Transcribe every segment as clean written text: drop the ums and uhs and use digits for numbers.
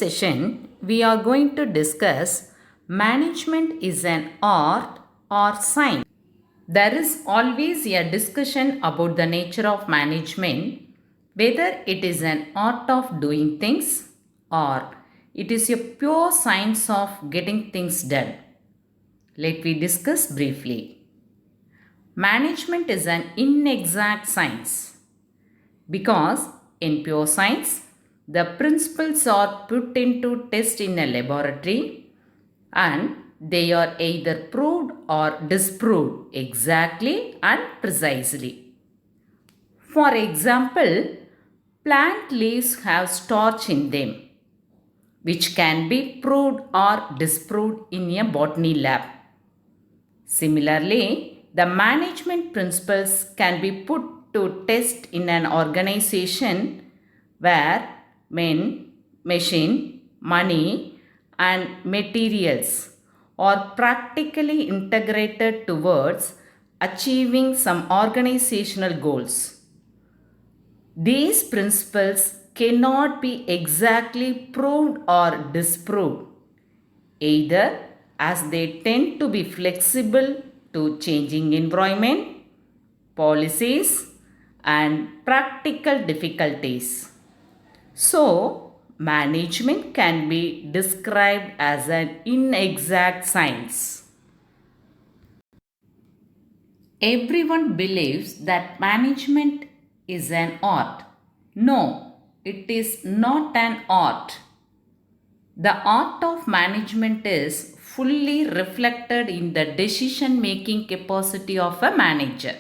session, we are going to discuss management is an art or science. There is always a discussion about the nature of management, whether it is an art of doing things or it is a pure science of getting things done. Let me discuss briefly. Management is an inexact science because in pure science, the principles are put into test in a laboratory and they are either proved or disproved exactly and precisely. For example, plant leaves have starch in them, which can be proved or disproved in a botany lab. Similarly, the management principles can be put to test in an organization where men, machine, money, and materials are practically integrated towards achieving some organizational goals. These principles cannot be exactly proved or disproved, either as they tend to be flexible to changing environment, policies, and practical difficulties. So, management can be described as an inexact science. Everyone believes that management is an art. No, it is not an art. The art of management is fully reflected in the decision making capacity of a manager.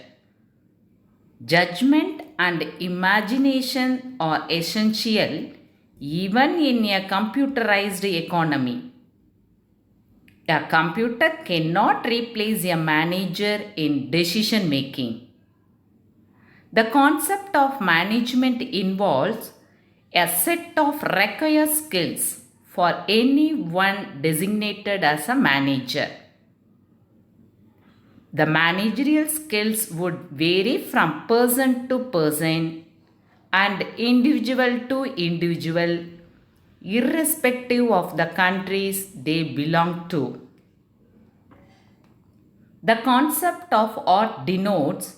Judgment and imagination are essential even in a computerized economy. A computer cannot replace a manager in decision making. The concept of management involves a set of required skills for anyone designated as a manager. The managerial skills would vary from person to person and individual to individual, irrespective of the countries they belong to. The concept of art denotes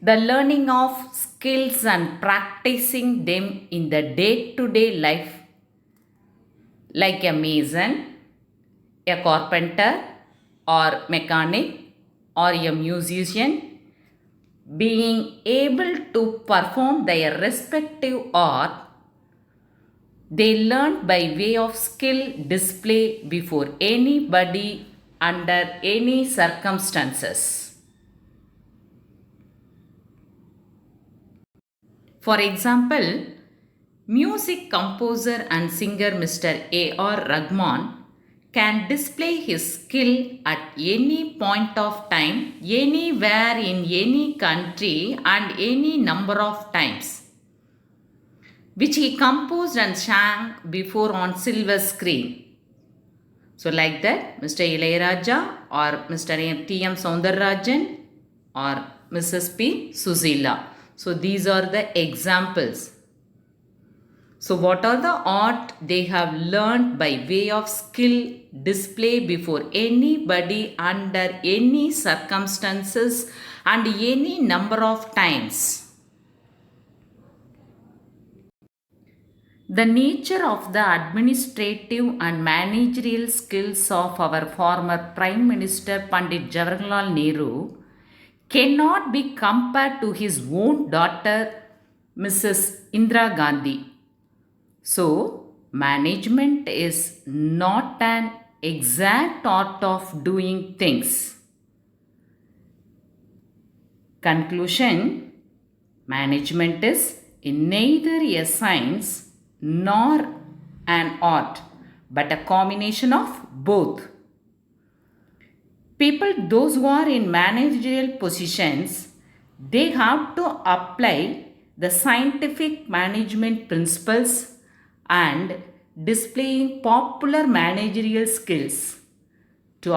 the learning of skills and practicing them in the day-to-day life, like a mason, a carpenter, or mechanic, or a musician, being able to perform their respective art, they learn by way of skill display before anybody under any circumstances. For example, music composer and singer Mr. A.R. Rahman can display his skill at any point of time, anywhere in any country and any number of times, which he composed and sang before on silver screen. So like that, Mr. Ilayaraja or Mr. T.M. Soundararajan or Mrs. P. Susila. So these are the examples. So what are the art they have learned by way of skill display before anybody under any circumstances and any number of times. The nature of the administrative and managerial skills of our former Prime Minister Pandit Jawaharlal Nehru cannot be compared to his own daughter Mrs. Indira Gandhi. So, management is not an exact art of doing things. Conclusion: management is neither a science nor an art, but a combination of both. People, those who are in managerial positions, they have to apply the scientific management principles and displaying popular managerial skills to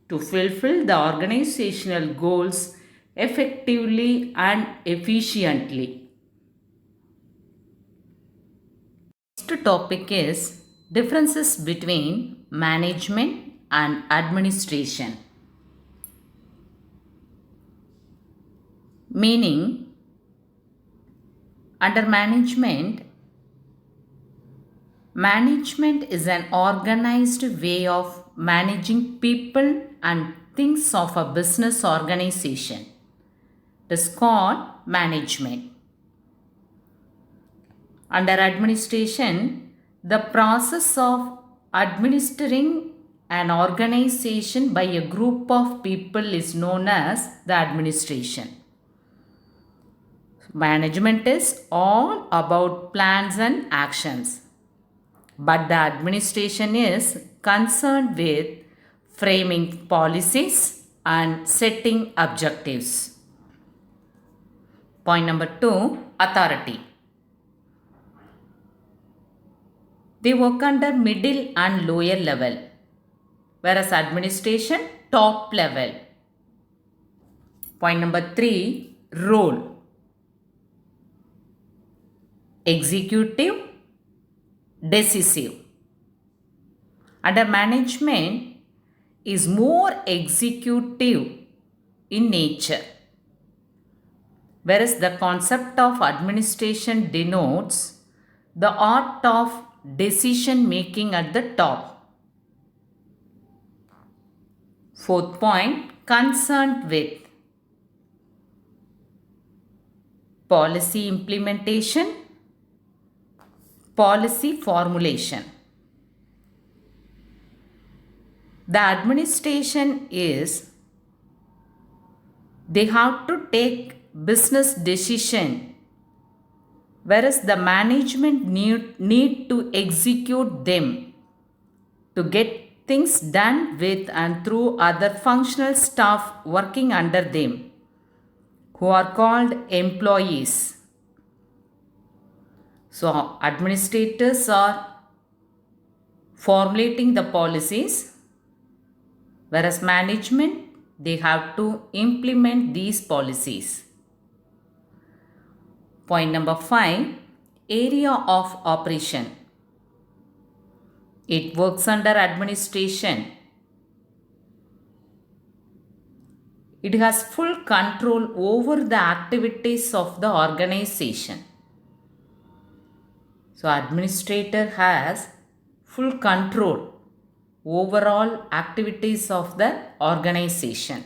fulfill the organizational goals effectively and efficiently. topic is differences between management and administration. Meaning, under management is an organized way of managing people and things of a business organization. It is called management. Under administration, the process of administering an organization by a group of people is known as the administration. Management is all about plans and actions, but the administration is concerned with framing policies and setting objectives. Point number 2, authority. They work under middle and lower level, whereas administration top level. Point number 3, role. Executive, decisive. Under management is more executive in nature, whereas the concept of administration denotes the art of decision making at the top. Fourth point, concerned with policy implementation, policy formulation. The administration is, they have to take business decision, whereas the management need to execute them to get things done with and through other functional staff working under them, who are called employees. So administrators are formulating the policies, whereas management, they have to implement these policies. Point number 5, area of operation. It works under administration. It has full control over the activities of the organization. So administrator has full control overall activities of the organization.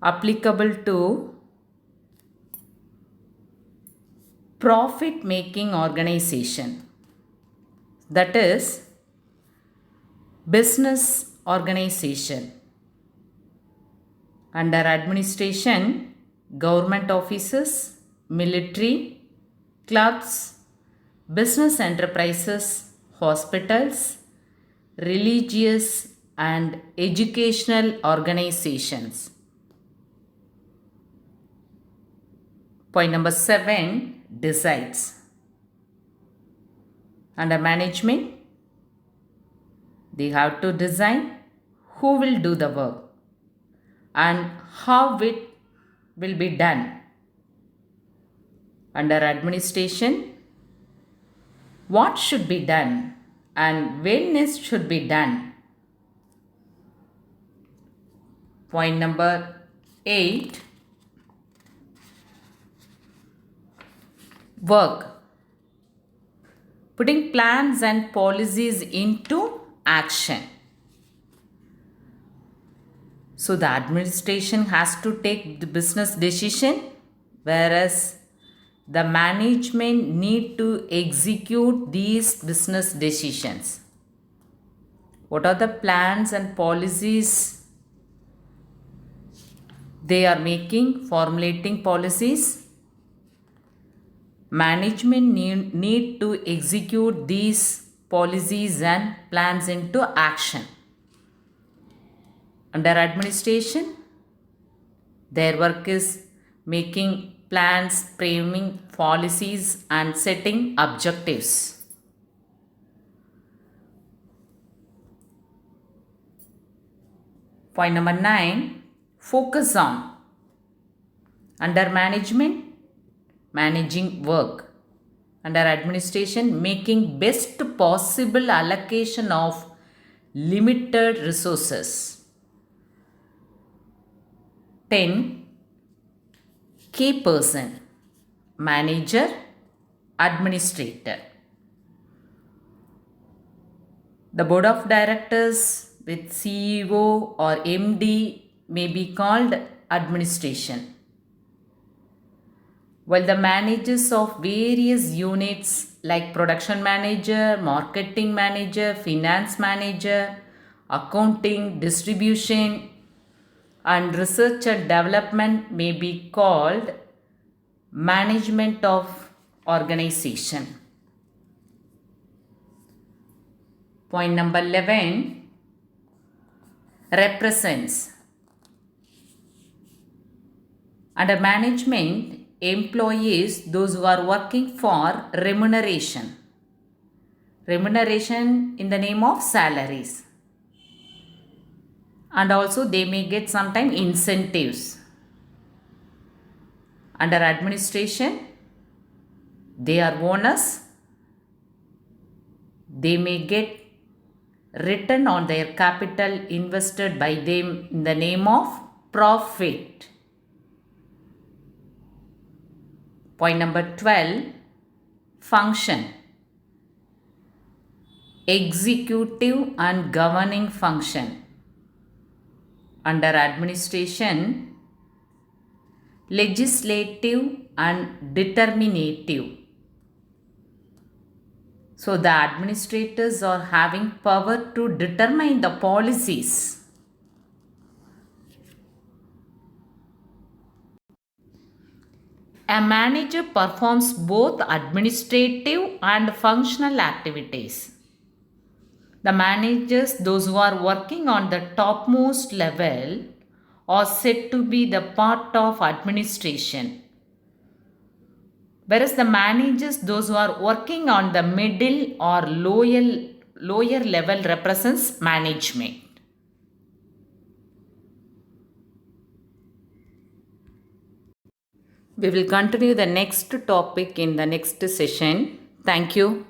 Applicable to profit making organization, that is business organization. Under administration, government offices, military, clubs, business enterprises, hospitals, religious and educational organizations. Point number 7, decides. Under management, they have to decide who will do the work and how it will be done. Under administration, what should be done and when it should be done. Point number 8, work. Putting plans and policies into action. So the administration has to take the business decision, whereas the management need to execute these business decisions. What are the plans and policies they are making, formulating policies? Management need to execute these policies and plans into action. Under administration, their work is making plans, framing policies and setting objectives. Point number 9, focus on. Under management, managing work. Under administration, making best possible allocation of limited resources. 10. Key person, manager, administrator. The board of directors with CEO or MD may be called administration, while the managers of various units like production manager, marketing manager, finance manager, accounting, distribution, and research and development may be called management of organization. Point number 11, represents. Under management, employees, those who are working for remuneration. Remuneration in the name of salaries. And also they may get sometime incentives. Under administration, they are owners. They may get return on their capital invested by them in the name of profit. Point number 12, function. Executive and governing function. Under administration, legislative and determinative. So the administrators are having power to determine the policies. A manager performs both administrative and functional activities. The managers, those who are working on the topmost level, are said to be the part of administration. Whereas the managers, those who are working on the middle or lower level, represents management. We will continue the next topic in the next session. Thank you.